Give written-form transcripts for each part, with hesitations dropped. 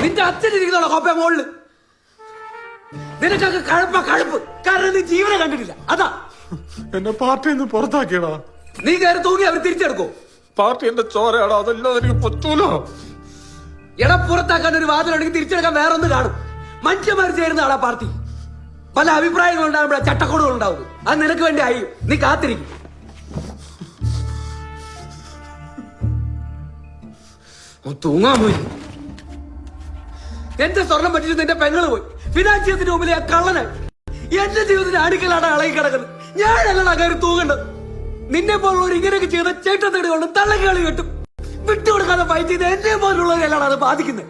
നിന്റെ അച്ഛനിരിക്കുന്നോ കോപ്പ മോളില്. നിനക്കൊക്കെ കഴപ്പ്. കാരണം നീ ജീവനെ കണ്ടിട്ടില്ല. അതാ എന്നെ പാർട്ടിയിൽ നിന്ന് പുറത്താക്കിയടാ. നീ കയറി തൂങ്ങി അവർ തിരിച്ചെടുക്കോ? പാർട്ടി എന്റെ ചോരയാടാ, അതല്ലാതെ എനിക്ക് പറ്റൂല. എടാ പുറത്താക്കാൻ ഒരു വാതിലുണ്ടെങ്കിൽ തിരിച്ചെടുക്കാൻ വേറൊന്ന് കാണും. മനുഷ്യന്മാർ ചേരുന്ന ആളാ പാർട്ടി. പല അഭിപ്രായങ്ങൾ ഉണ്ടാകുമ്പോഴാ ചട്ടക്കൂടുകൾ ഉണ്ടാവും. അത് നിനക്ക് വേണ്ടി ആയി. നീ കാത്തിരിക്കും. തൂങ്ങാൻ പോയി. എന്റെ സ്വർണം പറ്റിച്ച് നിന്റെ പെങ്ങള് പോയി. ഫിനാൻഷ്യത്തിന് മുമ്പിൽ ആ കള്ളന് എന്റെ ജീവിതത്തിന് അടിക്കലാണ് ഇളകി കിടക്കുന്നത്. ഞാനല്ലടാ കയറി തൂങ്ങേണ്ടത്. നിന്നെ പോലുള്ളവർ ഇങ്ങനെയൊക്കെ ചെയ്ത ചേട്ടത്തേടി കൊണ്ട് തള്ളകളി കെട്ടും. വിട്ടുകൊടുക്കാതെ ഫൈറ്റ് ചെയ്ത് എന്നെ പോലുള്ളവരെല്ലാം അത് ബാധിക്കുന്നത്.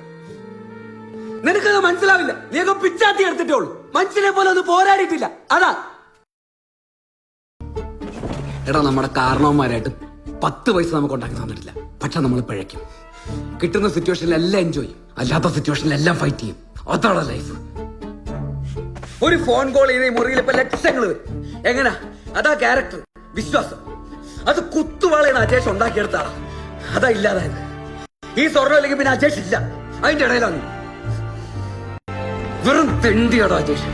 നിനക്കത് മനസ്സിലാവില്ല. നീയൊക്കെ പിച്ചാത്തി എടുത്തിട്ടേ ഉള്ളൂ. മനുഷ്യനെ പോലെ ഒന്ന് പോരാടിയിട്ടില്ല. അതാ എടാ നമ്മുടെ കാരണവന്മാരായിട്ട് 10 പൈസ നമുക്ക് ഉണ്ടാക്കി തന്നിട്ടില്ല. പക്ഷെ നമ്മൾ പിഴയ്ക്കും. കിട്ടുന്ന സിറ്റുവേഷനിലെല്ലാം എൻജോയ് ചെയ്യും. അല്ലാത്ത സിറ്റുവേഷനിലെല്ലാം ഫൈറ്റ് ചെയ്യും. അതാണ് ലൈഫ്. ഒരു ഫോൺ കോൾ ചെയ്ത് ഈ മുറിയിൽ ഇപ്പൊ ലക്ഷങ്ങൾ വരും. എങ്ങനാ? അതാ ക്യാരക്ടർ, വിശ്വാസം. അത് കുത്തുവാളയാണ് അജേഷ് ഉണ്ടാക്കിയെടുത്താണ്. അതാ ഇല്ലാതായത്. ഈ സ്വർണ്ണം അല്ലെങ്കിൽ പിന്നെ അജേഷ് ഇല്ല. അതിന്റെ ഇടയിലാണ് വെറും തെണ്ടിയാടോ അജേഷ്.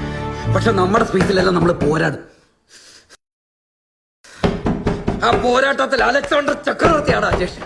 പക്ഷെ നമ്മുടെ സ്പേസിലെല്ലാം നമ്മൾ പോരാടും. ആ പോരാട്ടത്തിൽ അലക്സാണ്ടർ ചക്രവർത്തിയാണ് അജേഷ്.